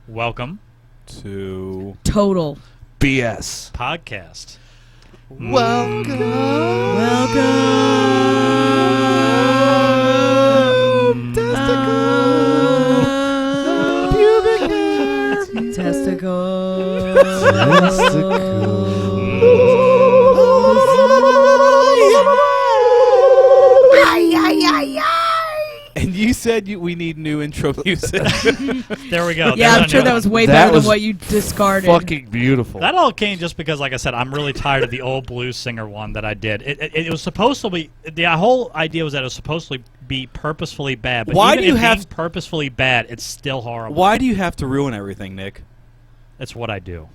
Welcome to Total BS podcast. Welcome. And you said we need new intro music. There we go. Yeah, There's I'm sure that was way That better was than what you discarded. Fucking beautiful. That all came just because, like I said, I'm really tired of the old blues singer one that I did. It was supposed to be, the whole idea was that it was supposed to be purposefully bad. But Why even do you if have being purposefully bad? It's still horrible. Why do you have to ruin everything, Nick? That's what I do.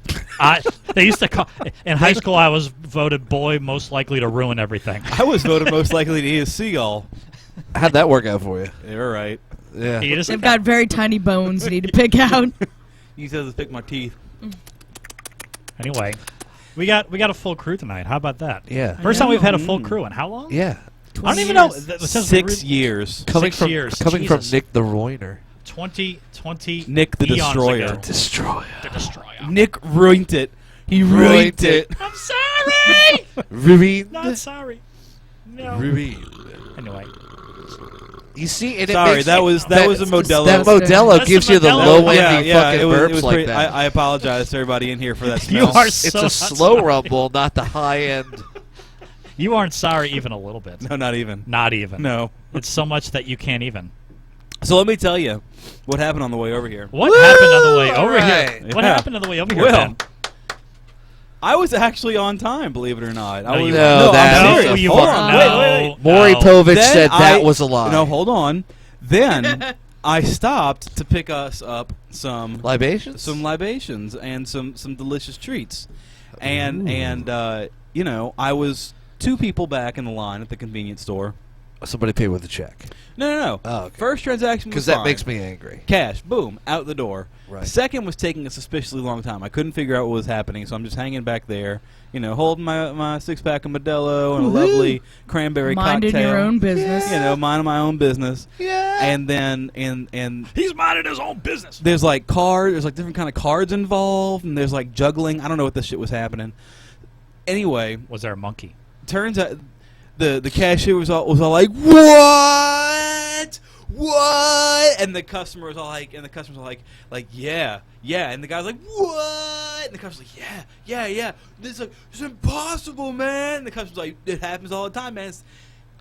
They used to call in high school. I was voted boy most likely to ruin everything. I was voted most likely to eat a seagull. How'd that work out for you? You're right. Yeah. They've got very tiny bones you need to pick out. You said to pick my teeth. Anyway, we got a full crew tonight. How about that? Yeah. First time we've had a full crew in how long? Yeah. I don't even know. Years. Since 6 years. Coming 6 from years. coming from Jesus. Nick the Roiner. 20 Nick the eons Destroyer. ago. Destroyer. The Destroyer. Nick ruined it. He ruined it. I'm sorry. Ruined. Not sorry. No. Ruined. Anyway, You see, and Sorry, it makes that was a Modelo. that Modelo That's gives the you the Modelo. low-ending fucking it was burps like pretty, that. I apologize to everybody in here for that You smell. are It's so a not slow sorry. rumble, not the high-end. You aren't sorry even a little bit. No, not even. Not even. No. It's so much that you can't even. So let me tell you what happened on the way over here. What happened on the way over Alright. here? What Yeah. happened on the way over here, Well, Ben? I was actually on time, believe it or not. No, I was, you weren't. no, that- I'm No, serious. you Hold weren't. on. No. Wait. Maury No. Povich Then said that was a lie. No, hold on. Then I stopped to pick us up some Libations? libations and some delicious treats, and you know, I was 2 people back in the line at the convenience store. Somebody paid with a check. No. Oh, okay. First transaction was Because that fine. makes me angry. Cash, boom, out the door. Right. Second was taking a suspiciously long time. I couldn't figure out what was happening, so I'm just hanging back there, you know, holding my 6-pack of Modelo and a lovely cranberry Minding cocktail. your own business. You know, minding my own business. Yeah. And then and He's minding his own business. there's like there's like different kind of cards involved, and there's like juggling. I don't know what this shit was happening. Anyway, Was there a monkey? turns out the cashier was all like, what? And the customer was all like, yeah, and the guy's like, what? And the customer's like, yeah. This like, it's impossible, man. And the customer's like, it happens all the time, man.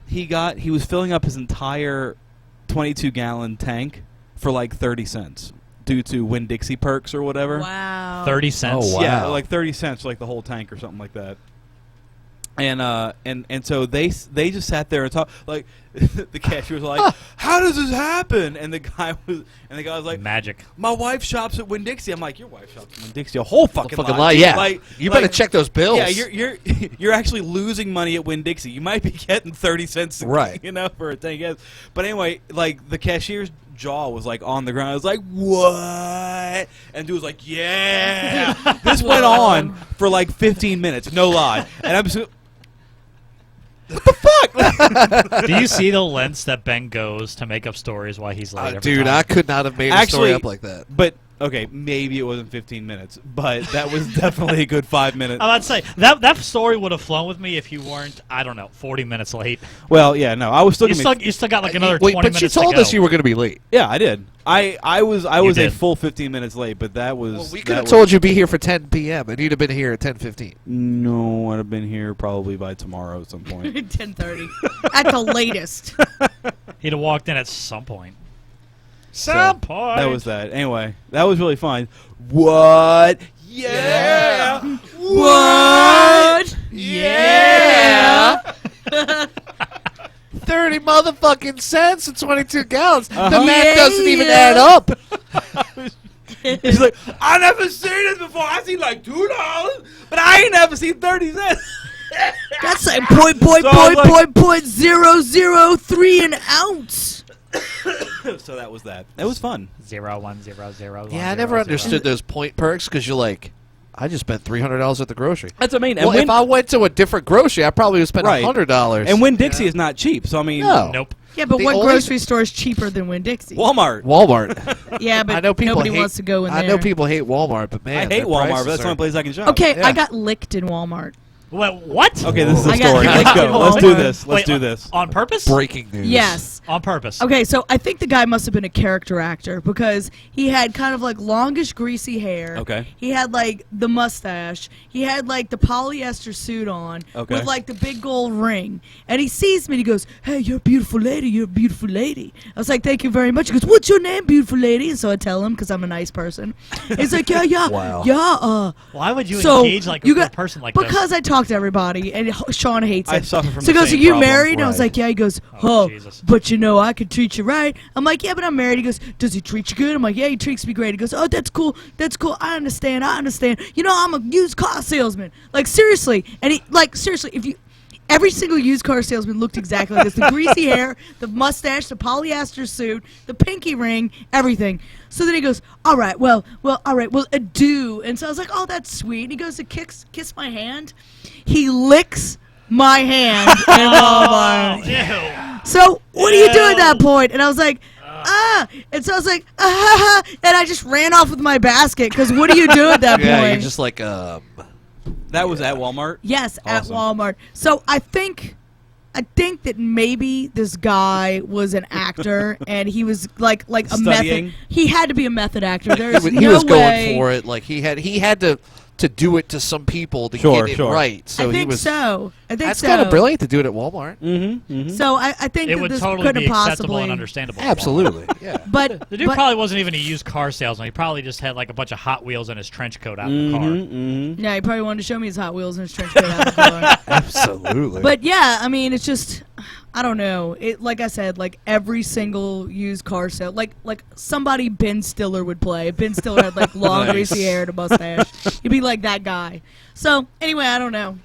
He was filling up his entire 22-gallon tank for like 30 cents due to Winn-Dixie perks or whatever. Wow. 30 cents. Oh, wow. Yeah, like 30 cents for like the whole tank or something like that. And so they just sat there and talked, like the cashier was like, how does this happen? And the guy was like, Magic. my wife shops at Winn-Dixie. I'm like, your wife shops at Winn-Dixie? A whole fucking lie. Yeah. Like, you better like, check those bills. Yeah, you're actually losing money at Winn-Dixie. You might be getting 30 cents, Right. You know, for a tank. Yes. But anyway, like the cashier's jaw was like on the ground. I was like, what? And dude was like, yeah. This went on for like 15 minutes, no lie. And I'm just, what the fuck? Do you see the lengths that Ben goes to make up stories while he's late? every Dude, time? I could not have made a Actually, story up like that. But okay, maybe it wasn't 15 minutes, but that was definitely a good 5 minutes. I'm about to say that story would have flown with me if you weren't, I don't know, 40 minutes late. Well, yeah, no, I was still gonna You still got like another Wait, 20 but you minutes told to go. us you were going to be late. Yeah, I did. I was a did. full 15 minutes late, but that was. Well, we that could have was- told you be here for 10 p.m. and you'd have been here at 10:15. No, I'd have been here probably by tomorrow at some point. 10:30 at the latest. He'd have walked in at some point. So, Some point. that was that. Anyway, that was really fun. What? Yeah. What? Yeah. 30 motherfucking cents and 22 gallons. The math doesn't even add up. He's like, I never seen this before. I seen like $2, but I ain't never seen 30 cents. That's like point, point 003 an ounce. So that was that. That was fun. 0 1 0 0. Yeah, I never understood those point perks because you're like, I just spent $300 at the grocery. That's what I mean. Well, if I went to a different grocery, I probably would spend Right. $100. And Winn-Dixie is not cheap, so I mean, No. Nope. Yeah, but The what only- grocery store is cheaper than Winn-Dixie? Walmart. Walmart. Yeah, but I know people nobody hate, wants to go in there. I know people hate Walmart, but man, I hate their Walmart, prices but that's the are- only place I can shop. Okay, Yeah. I got licked in Walmart. What? Okay, this is the I got story. licked Let's in go. Let's do Walmart. this. Let's Wait, do this. On purpose? breaking news. Yes. On purpose. Okay, so I think the guy must have been a character actor because he had kind of like longish, greasy hair. Okay. He had like the mustache. He had like the polyester suit on Okay. with like the big gold ring. And he sees me and he goes, "Hey, you're a beautiful lady. You're a beautiful lady." I was like, "Thank you very much." He goes, "What's your name, beautiful lady?" And so I tell him because I'm a nice person. He's like, "Yeah. Wow. Why would you So engage like you with got- a person like because I talk to everybody, and Sean hates I it. suffer from So he the goes, same "Are you problem." married?" And I was Right. like, "Yeah." He goes, Oh, "Oh, Jesus. but you know, I could treat you right." I'm like, "Yeah, but I'm married." He goes, "Does he treat you good?" I'm like, "Yeah, he treats me great." He goes, "Oh, that's cool. That's cool. I understand. You know, I'm a used car salesman." Like, seriously. And he, like, seriously, if you... Every single used car salesman looked exactly like this. The greasy hair, the mustache, the polyester suit, the pinky ring, everything. So then he goes, all right, adieu. And so I was like, "Oh, that's sweet." And he goes to kiss my hand. He licks my hand in Walmart. Ew. So what do you do at that Ew. point? And I was like, and so I was like, and I just ran off with my basket because what do you do at that Yeah, point? you're just like That was at Walmart? Yes, at Awesome. Walmart. So I think that maybe this guy was an actor and he was like a Studying? method. He had to be a method actor. he There's was, no going way. for it. Like he had to do it to some people to Sure, get it sure. right. So I he think was. so. I think That's so. kind of brilliant to do it at Walmart. Mm-hmm. Mm-hmm. So I think It that would this totally couldn't be have acceptable possibly. and understandable. Absolutely. Yeah. But The dude probably wasn't even a used car salesman. He probably just had like a bunch of Hot Wheels in his trench coat out in the car. Mm-hmm. yeah, he probably wanted to show me his Hot Wheels and his trench coat out the car. Absolutely. But yeah, I mean, it's just, I don't know. It, like I said, like every single used car sale, like somebody Ben Stiller would play. If Ben Stiller had like long Nice. greasy hair and a mustache, he'd be like that guy. So anyway, I don't know,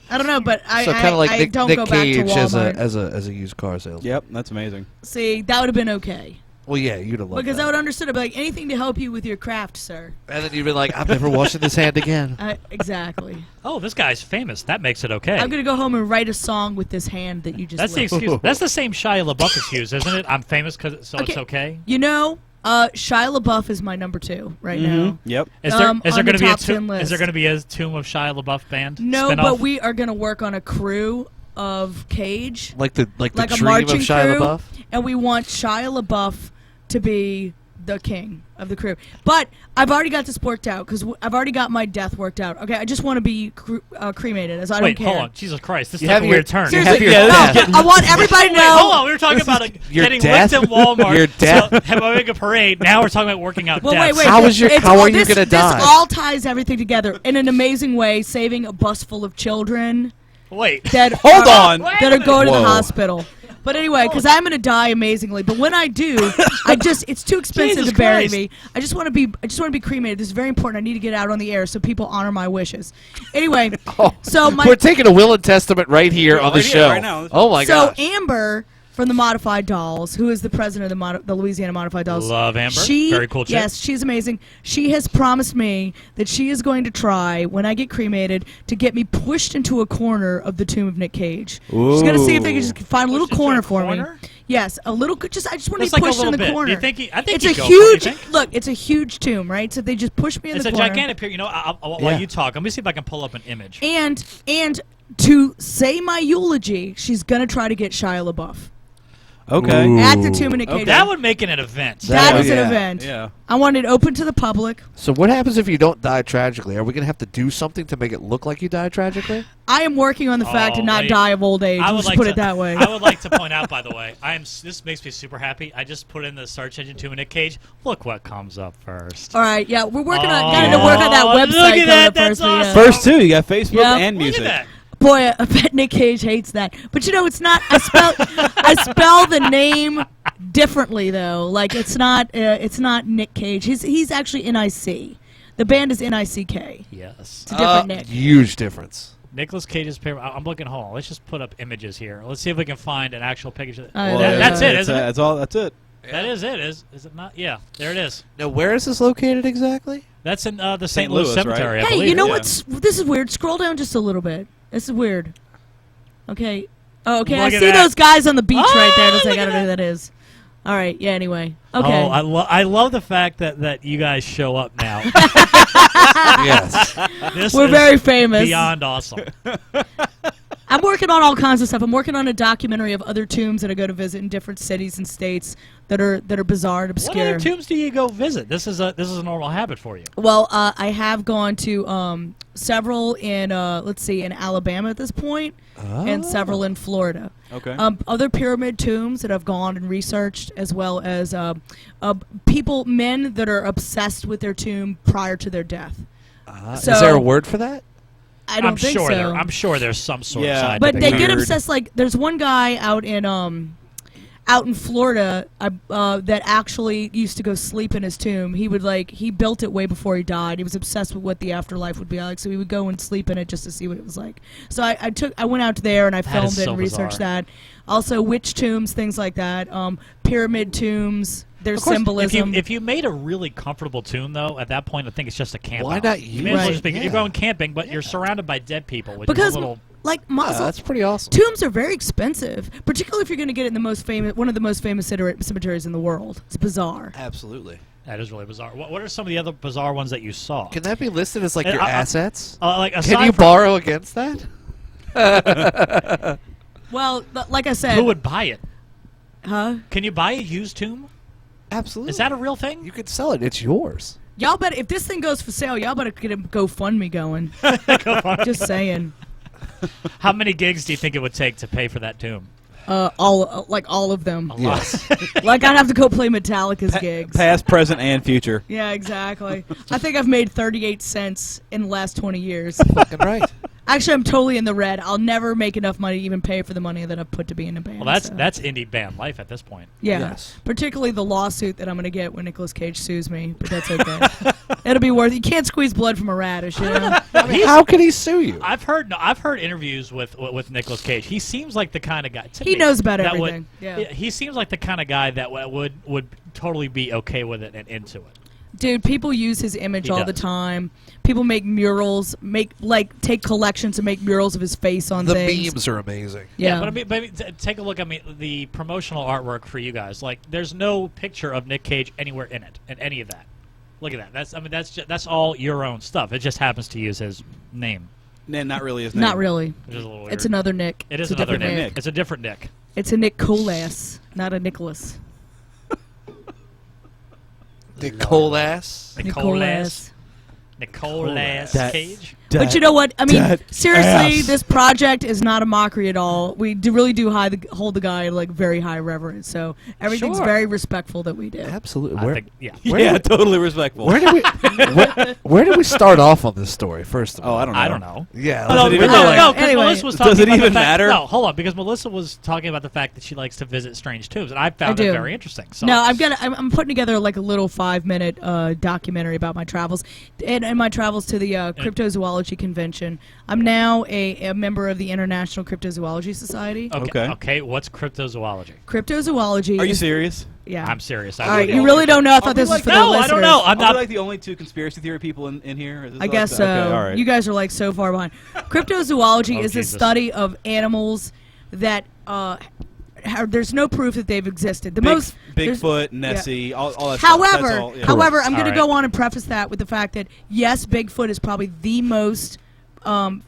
but I so kind of like I Nick, don't Nick go back to Cage as Walmart. a used car salesman. Yep, that's amazing. See, that would have been okay Well, yeah, you'd have loved because that. I would understood. I'd be like, anything to help you with your craft, sir. And then you'd be like, I'm never washing this hand again. Exactly. Oh, this guy's famous. That makes it okay. I'm gonna go home and write a song with this hand that you just. That's the licked. excuse. That's the same Shia LaBeouf excuse, isn't it? I'm famous so it's Okay. okay. You know, Shia LaBeouf is my number 2 right now. Yep. Is there On going the to be a top 10 tomb? list. Is there going to be a Tomb of Shia LaBeouf band? No, spin-off? but we are going to work on a crew of Cage, Like the like a dream of marching Shia crew, LaBeouf. and we want Shia LaBeouf to be the king of the crew. But I've already got this worked out because I've already got my death worked out. Okay, I just want to be cremated, as I Wait, don't care. hold on. Jesus Christ, this You is have a your- weird turn. you Seriously, have your no, death. I want everybody to Wait, know. hold on. We were talking about your getting death? licked at Walmart. Your death? So, having a parade. Now we're talking about working out Well, deaths. wait. How is your- It's how all- are you this- gonna die? This all ties everything together in an amazing way, saving a bus full of children Wait. that Hold on. that are going to the Whoa. hospital. But anyway, because I'm going to die amazingly. But when I do, it's too expensive Jesus to bury Christ. me. I just want to be cremated. This is very important. I need to get out on the air so people honor my wishes. Anyway, so We're taking a will and testament right here Yeah, on the right here, show. right now. Oh my so gosh. Amber from the Modified Dolls, who is the president of the Louisiana Modified Dolls. Love Amber. She, Very cool chick. Yes, she's amazing. She has promised me that she is going to try, when I get cremated, to get me pushed into a corner of the tomb of Nick Cage. She's going to see if they can just find a little Pushed into corner a for corner? me. Yes, a little. I just want to Just be like a pushed little in the bit. corner. Do you think I think it's you'd a go for it, huge you think? look. It's a huge tomb, right? So they just push me in It's the a corner. gigantic pyramid. You know, while Yeah. you talk, let me see if I can pull up an image. And to say my eulogy, she's going to try to get Shia LaBeouf Okay. Ooh. at the tomb of Nick Cage. Okay. That would make it an event. That is yeah, an event. Yeah. I want it open to the public. So what happens if you don't die tragically? Are we going to have to do something to make it look like you died tragically? I am working on the fact to not wait. die of old age. I would Let's like put to, it that way. I would like to point out, by the way, this makes me super happy. I just put in the search engine Tomb of Nick Cage. Look what comes up first. All right, yeah, we're working on. Oh, Got to work on that look website. at coming that, up that's first, but yeah. awesome. First two, you got Facebook Yeah. and Look music. at that. Boy, I bet Nick Cage hates that. But you know, it's not. I spell the name differently though. Like it's not Nick Cage. He's actually NIC. The band is NICK. Yes. It's a different Nick. Huge difference. Nicolas Cage's paper. I'm looking. Hold on. Let's just put up images here. Let's see if we can find an actual picture. Oh, That's it, That's isn't it? That's all. That's it. That is it. Is it not? Yeah. There it is. Now, where is this located exactly? That's in the St. St. Louis Louis, Cemetery. right? I Hey, believe. you know yeah. what's? This is weird. Scroll down just a little bit. This is weird. Okay, Oh, okay. I Look at see that. those guys on the beach right there. Does I look gotta at know who that is. All right. Yeah. Anyway. Okay. Oh, I love the fact that you guys show up now. Yes. This We're is very famous. beyond awesome. I'm working on all kinds of stuff. I'm working on a documentary of other tombs that I go to visit in different cities and states that are bizarre and What obscure. other tombs do you go visit? This is a normal habit for you. Well, I have gone to several in in Alabama at this point, and several in Florida. Okay. Other pyramid tombs that I've gone and researched, as well as men that are obsessed with their tomb prior to their death. So- Is there a word for that? I don't I'm think sure so. I'm sure there's some sort Yeah. of side. But to they that. get Weird. obsessed. Like, there's one guy out in Florida that actually used to go sleep in his tomb. He built it way before he died. He was obsessed with what the afterlife would be like, so he would go and sleep in it just to see what it was like. So I went out there and I That filmed is it so and researched bizarre. that. Also, witch tombs, things like that. Pyramid tombs. There's Of course, symbolism. If you made a really comfortable tomb, though, at that point, I think it's just a camp. Why out. not You may as well Right. just be, Yeah. You're going camping, but you're surrounded by dead people, which because is a little. like Yeah, Muslim that's pretty awesome. tombs are very expensive, particularly if you're going to get it in one of the most famous cemeteries in the world. It's bizarre. Absolutely. That is really bizarre. What are some of the other bizarre ones that you saw? Can that be listed as like And your I- assets? Like Can aside you from- borrow against that? Well, like I said, Who would buy it? huh? Can you buy a used tomb? Absolutely. Is that a real thing? You could sell it. It's yours. Y'all better, if this thing goes for sale, y'all better get a GoFundMe going. Just saying. How many gigs do you think it would take to pay for that tomb? All of them. Yes. Like, I'd have to go play Metallica's gigs. Past, present, and future. Yeah, exactly. I think I've made 38 cents in the last 20 years. Fucking right. Actually, I'm totally in the red. I'll never make enough money to even pay for the money that I've put to be in a band. Well, so. that's indie band life at this point. Yeah. Yes. Particularly the lawsuit that I'm going to get when Nicolas Cage sues me, but that's okay. It'll be worth it. You can't squeeze blood from a radish, you know? How can he sue you? I've heard interviews with Nicolas Cage. He seems like the kind of guy. to He me, knows about that everything. Would, Yeah. He seems like the kind of guy that would totally be okay with it and into it. Dude, people use his image He all the does. time. People make murals, take collections and make murals of his face on The things. memes are amazing. Yeah. but I mean, take a look at the promotional artwork for you guys. Like, there's no picture of Nick Cage anywhere in it, in any of that. Look at that. That's all your own stuff. It just happens to use his name. Nah, not really his name. Not really. Which is a little weird. It's another Nick. It is It's a another different Nick. It's a different Nick. It's a Nicolas, not a Nicholas. Nicolas. Nicolas That- Cage. But you know what? I mean, That seriously, ass. this project is not a mockery at all. We really do hold the guy in, like, very high reverence. So everything's Sure. very respectful that we do. Absolutely. I Where, think, yeah. Where Yeah, did totally respectful. where did we where did we start off on this story? First of all, I don't know. I don't know. Yeah. Does No, it even no, matter? no, 'cause Anyway. Melissa was talking Does it about the even fact- matter? No, hold on, because Melissa was talking about the fact that she likes to visit strange tombs, and I found I it do. very interesting. So No, I'm putting together like a little 5-minute documentary about my travels and my travels to the cryptozoology convention. I'm now a member of the International Cryptozoology Society. Okay. Okay, what's cryptozoology? Cryptozoology. Are you is- serious? Yeah. I'm serious. All right, you really don't know. I thought this was for the No, listeners. I don't know. I'm Are we not. like the only two conspiracy theory people in here? Is this I like guess the- so. Okay, all right. You guys are like so far behind. Cryptozoology Oh, is the Jesus. study of animals that there's no proof that they've existed. There's- Bigfoot, Nessie, all that stuff. However, That's all, yeah. however, I'm All going to right. go on and preface that with the fact that yes, Bigfoot is probably the most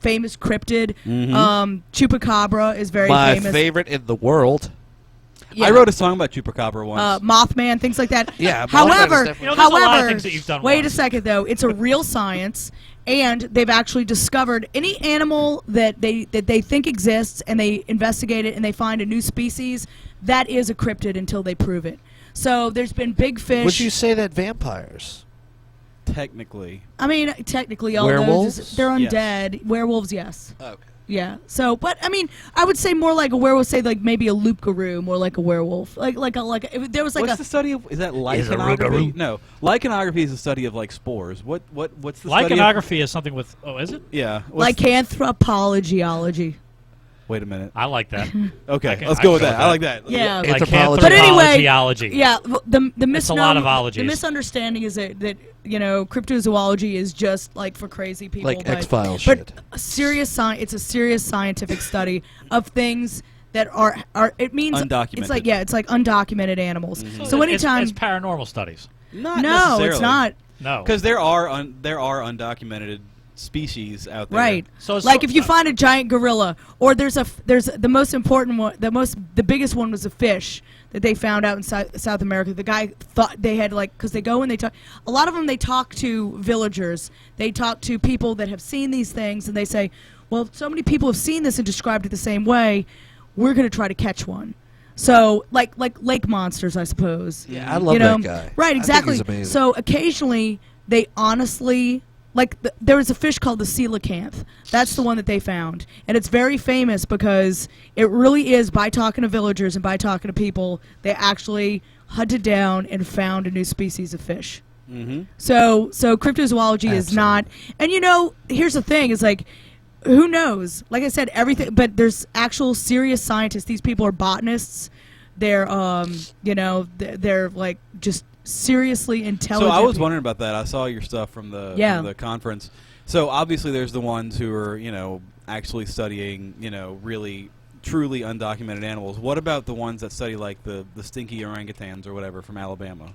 famous cryptid. Mhm. Chupacabra is very My famous. favorite in the world. Yeah. I wrote a song about Chupacabra once. Mothman, things like that. Yeah, Mothman is However, definitely- You know, there's a lot of however, things that you've done wait wrong. a second though. It's a real science, and they've actually discovered any animal that they think exists, and they investigate it, and they find a new species that is a cryptid until they prove it. So there's been big fish. Would you say that vampires? Technically. I mean, technically, all Werewolves? those they're Yes. undead. Werewolves, yes. Okay. Yeah. So, but I mean, I would say more like a werewolf. Say like maybe a loop-garou, more like a werewolf. If there was like What's the study of? Is that lichenography? No, lichenography is the study of like spores. What's the study of? Lichenography is something with. Oh, is it? Yeah. what's- lycanthropology. Wait a minute. I like that. Okay, I let's can go with go that. with I like that. Yeah. Anthropology. But anyway, Anthropology. Yeah, the It's a lot of misnomer, ologies. the misunderstanding is that cryptozoology is just like for crazy people, Like but, X-Files but shit. it's a serious scientific study of things that are it means Undocumented. It's like it's like undocumented animals. Mhm. So anytime it's paranormal studies. Not no, necessarily. it's not. No, Because there are undocumented species out there. Right. So it's like if you find a giant gorilla, or there's the most important one, the biggest one was a fish that they found out in South America. The guy thought they had because they go and they talk. A lot of them they talk to villagers. They talk to people that have seen these things, and they say, "Well, so many people have seen this and described it the same way. We're going to try to catch one." So like lake monsters, I suppose. Yeah, I love that guy. Right, exactly. I think he's amazing. So occasionally they honestly. There was a fish called the coelacanth. That's the one that they found. And it's very famous because it really is, by talking to villagers and by talking to people, they actually hunted down and found a new species of fish. Mm-hmm. So cryptozoology is not... And, here's the thing, is who knows? Like I said, everything... But there's actual serious scientists. These people are botanists. They're, they're just... seriously intelligent. So I was wondering about that. I saw your stuff from the conference. So obviously there's the ones who are, actually studying, really truly undocumented animals. What about the ones that study like the stinky orangutans or whatever from Alabama?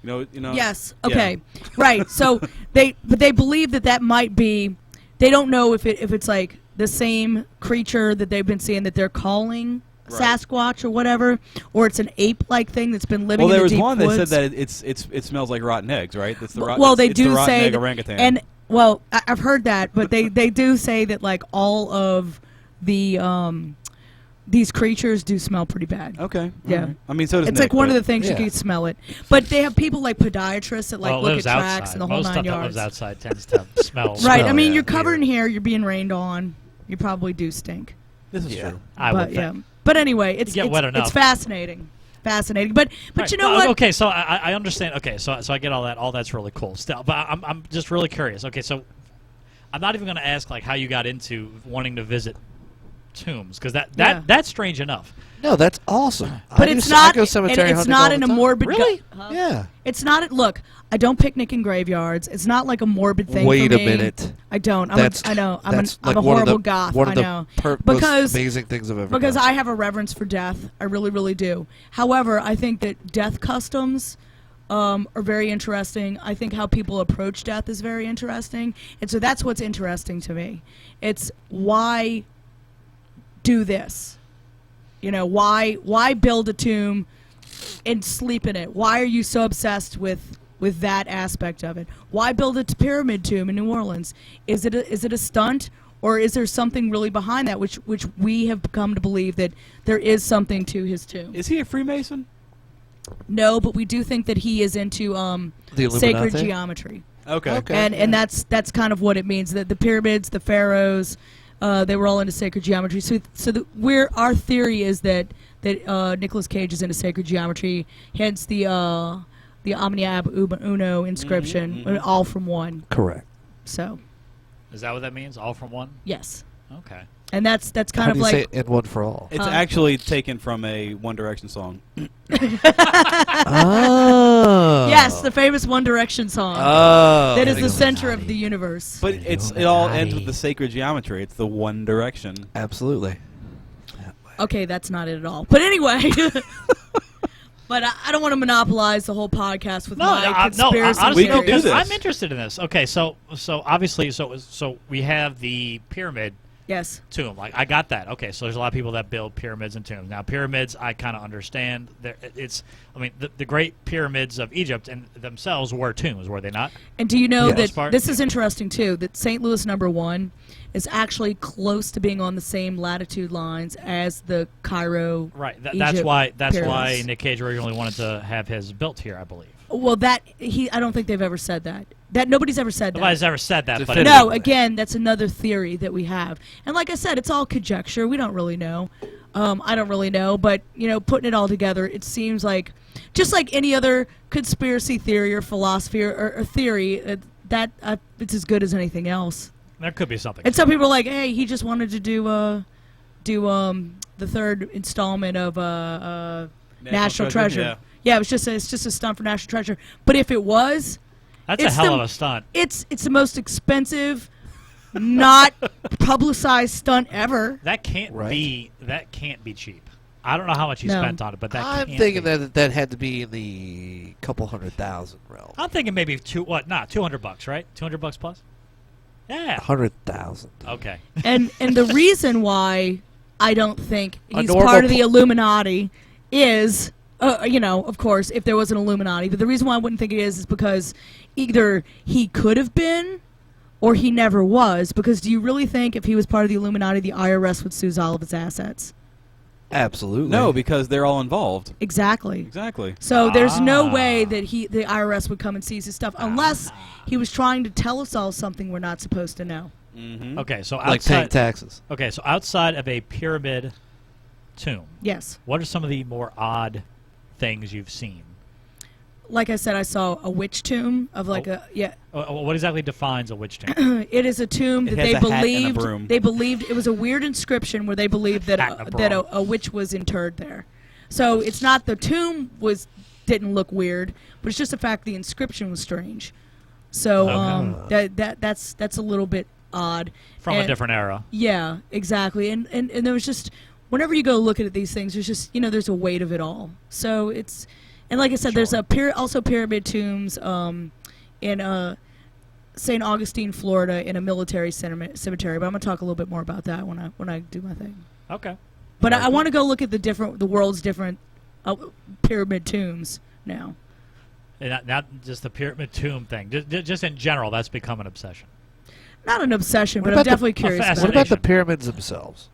Yes. Okay. Yeah. Right. So they believe that might be, they don't know if it's like the same creature that they've been seeing that they're calling right. Sasquatch or whatever, or it's an ape-like thing that's been living in the deep woods. Well, there was one that said that it smells like rotten eggs, right? It's the they do the rotten say egg orangutan. And well, I've heard that, but they do say that all of the these creatures do smell pretty bad. Okay. Yeah. Right. I mean, so does it's Nick, one of the things you can smell it. But they have people like podiatrists that look at tracks outside. and the whole Most 9 stuff yards. that lives outside tends to smell. Right. I mean, yeah. you're covered in hair. You're being rained on. You probably do stink. This is true. I would think. But anyway, it's wet enough. It's fascinating. But right. you know what? Okay, so I understand. Okay, so I get all that. All that's really cool. Still, but I'm just really curious. Okay, so I'm not even going to ask how you got into wanting to visit tombs, because that's strange enough. No, that's awesome. But it's not. I go cemetery it's hunting not all in the a time. morbid. Really? Yeah. It's not. Look, I don't picnic in graveyards. It's not like a morbid thing. Wait for a me. minute. I don't. That's I know. I'm that's a like horrible goth. One of I know. the because most amazing things I've ever because done. I have a reverence for death. I really, really do. However, I think that death customs are very interesting. I think how people approach death is very interesting, and so that's what's interesting to me. It's why do this. Why build a tomb and sleep in it? Why are you so obsessed with that aspect of it? Why build a pyramid tomb in New Orleans? Is it a stunt, or is there something really behind that, which we have come to believe that there is something to his tomb? Is he a Freemason? No, but we do think that he is into The sacred Illuminati? geometry. Okay. And that's kind of what it means. That the pyramids, the pharaohs, they were all into sacred geometry. So our theory is that Nicolas Cage is into sacred geometry. Hence the Omni Ab Uno inscription, all from one. Correct. So. Is that what that means? All from one? Yes. Okay. And that's kind How of do you like. say in one for all? It's actually taken from a One Direction song. Oh. Yes, the famous One Direction song. Oh. That is the center of the universe. But it all ends with the sacred geometry. It's the One Direction. Absolutely. Okay, that's not it at all. But anyway. But I don't want to monopolize the whole podcast with my conspiracy honestly, We can do this. I'm interested in this. Okay, so obviously, so we have the pyramid Yes. tomb. Like, I got that. Okay, so there's a lot of people that build pyramids and tombs. Now, pyramids, I kind of understand. The great pyramids of Egypt and themselves were tombs, were they not? And do you know Yes. that this is interesting too? That St. Louis #1 is actually close to being on the same latitude lines as the Cairo. Right. That's Egypt why pyramids. Nick Cage originally wanted to have his built here, I believe. Well, I don't think they've ever said that. That nobody's ever said that. Nobody's ever said that, but No, again, that's another theory that we have. And like I said, it's all conjecture. We don't really know. I don't really know, but putting it all together, it seems like just like any other conspiracy theory or philosophy or theory, it's as good as anything else. there could be something. And some people are like, "Hey, he just wanted to do the third installment of National Treasure." Yeah, it's just a stunt for National Treasure. But if it was, That's a hell of a stunt. It's the most expensive not publicized stunt ever. That can't Right. be cheap. I don't know how much he No. spent on it, but that I'm can't thinking be. that had to be in the couple $100,000 realm. I'm thinking maybe $200, right? $200 plus. Yeah. 100,000. Okay. And the reason why I don't think A he's normal part of the pl- Illuminati is, of course, if there was an Illuminati. But the reason why I wouldn't think it is because either he could have been or he never was. Because do you really think if he was part of the Illuminati, the IRS would seize all of his assets? Absolutely. No, because they're all involved. Exactly. Exactly. So there's no Ah. way that the IRS would come and seize his stuff unless he was trying to tell us all something we're not supposed to know. Mm-hmm. Okay. So like paying outside. taxes. Okay. So outside of a pyramid tomb, Yes. what are some of the more odd things you've seen? Like I said, I saw a witch tomb of like What exactly defines a witch tomb? It is a tomb It that has they a hat and a believed broom. it was a weird inscription where they believed that Hat and a that broom. a witch was interred there. So it's not the tomb didn't look weird, but it's just the fact the inscription was strange. So that's a little bit odd. From a And- different era. Yeah, exactly. And there was just whenever you go look at these things, there's just there's a weight of it all. So it's and like I said, there's also pyramid tombs in St. Augustine, Florida, in a military cemetery. But I'm gonna talk a little bit more about that when I do my thing. Okay. But I want to go look at the world's different pyramid tombs now. And not just the pyramid tomb thing. Just in general, that's become an obsession. Not an obsession, What but I'm about the- definitely curious. a About What it. about the Fascination. pyramids themselves?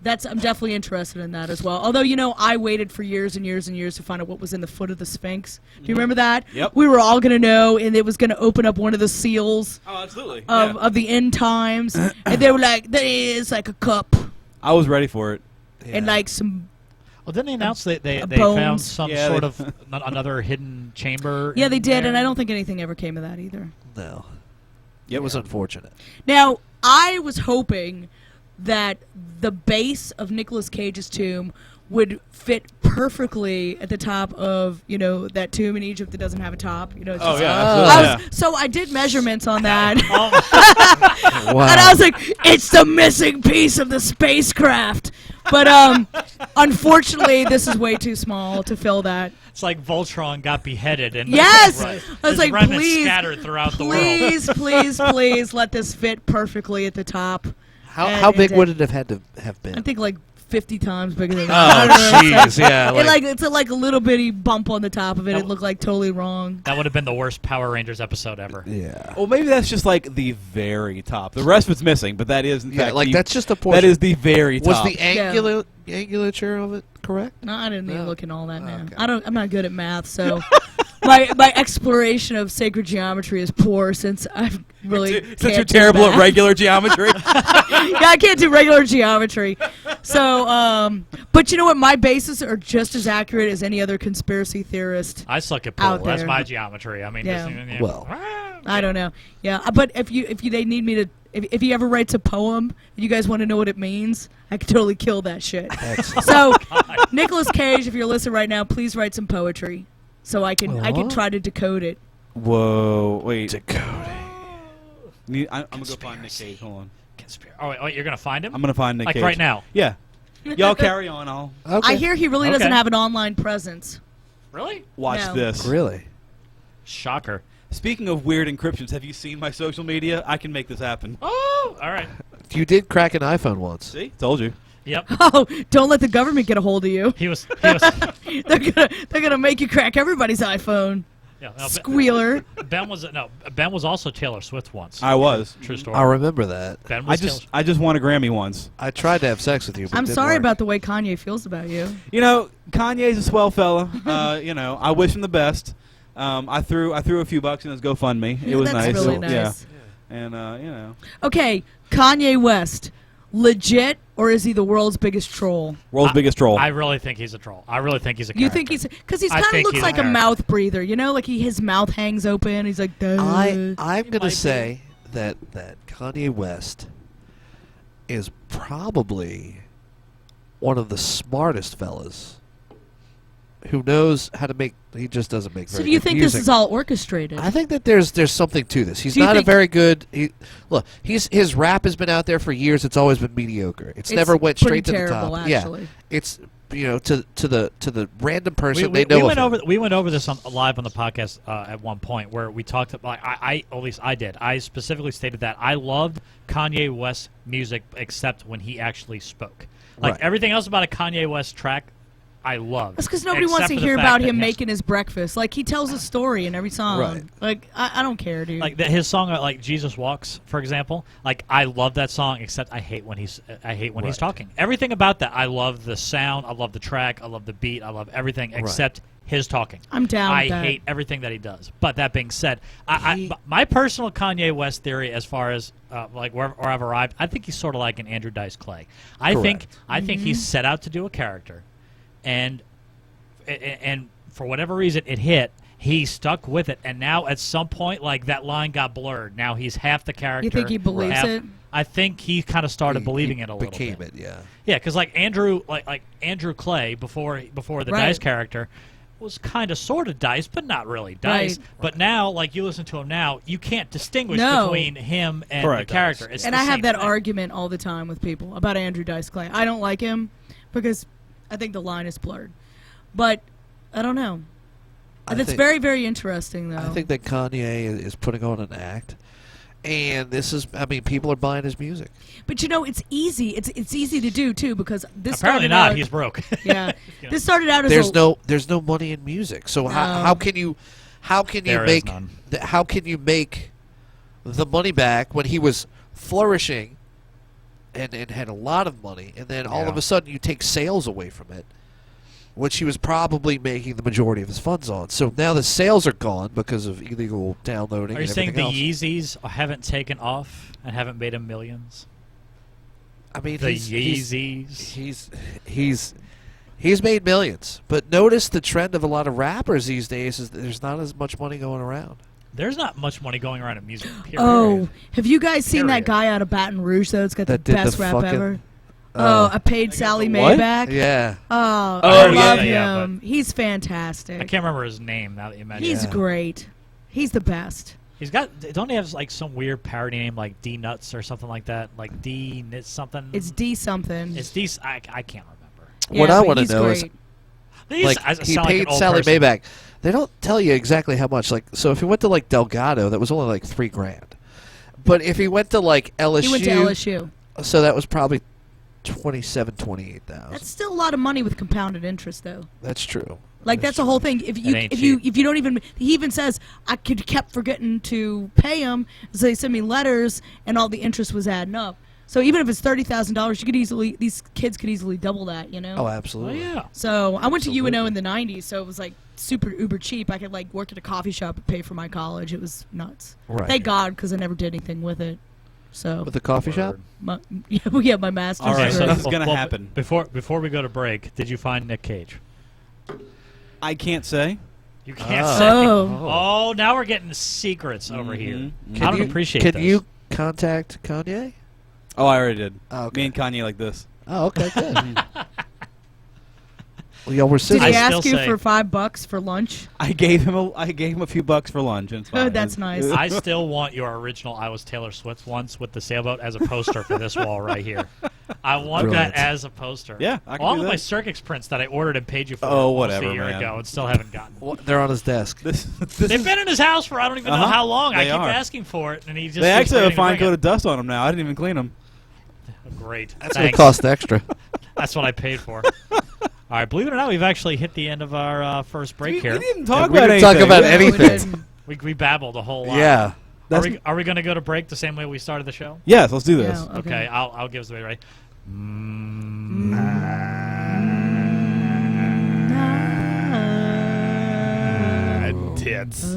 I'm definitely interested in that as well. Although, I waited for years and years and years to find out what was in the foot of the Sphinx. Do you remember that? Yep. We were all going to know, and it was going to open up one of the seals Oh, absolutely. of the end times. And they were like, there is like a cup I was ready for it. and like some... Well, didn't they announce that they found bones. some Yeah, sort they- of another hidden chamber? Yeah, they in did, and there? I don't think anything ever came of that either. No. Yep. It was unfortunate. Now, I was hoping that the base of Nicolas Cage's tomb would fit perfectly at the top of, that tomb in Egypt that doesn't have a top. It's Oh, just- yeah, I absolutely. So I did measurements on that. Oh, Wow. And I was like, it's the missing piece of the spacecraft. But unfortunately, this is way too small to fill that. it's like Voltron got beheaded and Yes! Right. I was His like, remnants please, scattered throughout the world. please let this fit perfectly at the top. How big And would it have had to have been? I think like 50 times bigger than Oh, that. I don't know. jeez, yeah. It's like a little bitty bump on the top of it. It looked like totally wrong. That would have been the worst Power Rangers episode ever. yeah. Well, maybe that's just like the very top. The rest of it's missing, but that is in Yeah, fact like the, that's just a portion. that is the very Was top. the angulature of it correct? No, I didn't even No. look at all that now. Okay. I'm not good at math, so my exploration of sacred geometry is poor since I've really Since you're can't do terrible at math. regular geometry. Yeah, I can't do regular geometry. So, but you know what? My bases are just as accurate as any other conspiracy theorist. I suck at Out pool. That's there. my geometry. I mean, Yeah. just, Well. I don't know. Yeah, but if they need me to, if he ever writes a poem, and you guys want to know what it means, I could totally kill that shit. Excellent. So, Nicolas Cage, if you're listening right now, please write some poetry, so I can What? try to decode it. Whoa! Wait. Decoding. I'm gonna go find Nick Cage. Hold on. Oh, wait, you're gonna find him? I'm gonna find Nick like Cage right now. Yeah. Y'all carry on. I'll Okay. I hear he really doesn't Okay. have an online presence. Really? watch No. this. Really? Shocker. Speaking of weird encryptions, have you seen my social media? I can make this happen. Oh, all right. You did crack an iPhone once. See? Told you. Yep. Oh, don't let the government get a hold of you. He was. They're gonna make you crack everybody's iPhone. Yeah, no, Squealer. Ben was also Taylor Swift once. I was. True story. I remember that. Ben was I just won a Grammy once. I tried to have sex with you, but it I'm didn't sorry work. about the way Kanye feels about you. You know, Kanye's a swell fella. I wish him the best. I threw a few bucks in his GoFundMe. It was That's nice. really Yeah. nice. And Okay, Kanye West, legit, or is he the world's biggest troll? world's biggest troll. I really think he's a troll. I really think he's a You character. think he's because he I kind of think looks he's like a a character. mouth breather, like his mouth hangs open. He's like, duh. I'm might gonna be. say that Kanye West is probably one of the smartest fellas who knows how to make. He just doesn't make. So very do you good think music. this is all orchestrated? I think that there's something to this. He's Do you not a think- very good. Look, his rap has been out there for years. It's always been mediocre. It's never went pretty straight to the terrible, top. actually. Yeah, it's to the random person we they know. we went over this live on the podcast at one point where we talked about. I at least I did. I specifically stated that I loved Kanye West's music except when he actually spoke. Like Right. everything else about a Kanye West track, I love. That's because nobody wants to hear about him making his breakfast. Like, he tells a story in every song. Right. Like, I don't care, dude. Like his song, like Jesus Walks, for example. Like I love that song, except I hate when he's Right. talking. Everything about that, I love the sound, I love the track, I love the beat, I love everything except his talking. I'm down with I that. hate everything that he does. But that being said, my personal Kanye West theory, as far as like where I've arrived, I think he's sort of like an Andrew Dice Clay. I think he's set out to do a character, and for whatever reason it hit. He stuck with it, and now at some point, like that line got blurred. Now he's half the character. You think he believes it? I think he kind of started believing it a little became bit. it, yeah. Yeah, because like Andrew Clay before the Right. Dice character was kind of sort of Dice, but not really Dice. Right. But now, like you listen to him now, you can't distinguish No. between him and Correct. the character. It's And the I have same that thing. argument all the time with people about Andrew Dice Clay. I don't like him because I think the line is blurred. But I don't know. That's think- very, very interesting, though. I think that Kanye is putting on an act, and this is. I mean, people are buying his music. But you know, it's easy. It's easy to do too because this Apparently started not. out- He's broke. Yeah, You know. this started out as There's no money in music. So No. how can you There is make none. how can you make the money back when he was flourishing and had a lot of money, and then all Yeah. of a sudden you take sales away from it, which he was probably making the majority of his funds on. So now the sales are gone because of illegal downloading. Are you and saying the everything else. Yeezys haven't taken off and haven't made him millions? I mean, The he's Yeezys. he's made millions, but notice the trend of a lot of rappers these days is that there's not as much money going around. There's not much money going around in music. Period. Oh, have you guys seen that Period. guy out of Baton Rouge though? It's got That the did the best rap fucking- ever. Oh, I paid Sally the what? Mae back. Yeah, Oh, Oh, I yeah, love yeah, him. He's fantastic. I can't remember his name now that you mention He's it. great. He's the best. He's got. Don't he have like some weird parody name like D Nuts or something like that? Like D Nits something. It's D something. It's D. I can't remember. Yeah, what I but want to he's know is great. These, I like he sound like an paid old Sally person. Mae back. They don't tell you exactly how much. Like, so if he went to like Delgado, that was only like $3,000. But if he went to like LSU, He went to LSU. so that was probably 28,000. That's still a lot of money with compounded interest, though. That's true. Like that's the whole thing. If you ain't if you cheap. if you don't even, he even says I kept forgetting to pay him, so they sent me letters, and all the interest was adding up. So even if it's $30,000, you could easily these kids could easily double that, you know. Oh, Oh absolutely. yeah. So I went to UNO in the '90s, so it was like super uber cheap. I could like work at a coffee shop and pay for my college. It was nuts. Right. Thank God, because I never did anything with it. So With the coffee shop? my, yeah, my master's. All right, degree. so this is gonna happen. Before we go to break, did you find Nick Cage? I can't say. You can't Oh. say. Oh. Oh, now we're getting secrets over here. Mhm. I Can don't you- appreciate Can this. you contact Kanye? Oh, I already did. Oh, okay. Me and Kanye like this. Oh, okay, good. Well, y'all were Did sisters. he I ask still you say- for $5 for lunch? I gave him a few bucks for lunch, and it's fine. Oh, that's nice. I still want your original "I Was Taylor Swift Once" with the sailboat as a poster for this wall right here. I want Brilliant. that as a poster. Yeah, I can Along do with my that. Circix prints that I ordered and paid you for Oh, almost whatever, a year man. ago and still haven't gotten. Well, they're on his desk. This They've is, been in his house for I don't even know Uh-huh. how long. I They keep are. asking for it, and he just. they keeps actually have a forgetting to fine bring coat it. of dust on them now. I didn't even clean them. Great. That's going Thanks. to cost extra. That's what I paid for. All right, believe it or not, we've actually hit the end of our first break We here. didn't talk We about didn't anything. talk about No, we anything. didn't. We babbled a whole lot. Yeah. That's- Are we going to go to break the same way we started the show? Yes, let's do this. Yeah. Okay, I'll give us the way right. Ah. Tits.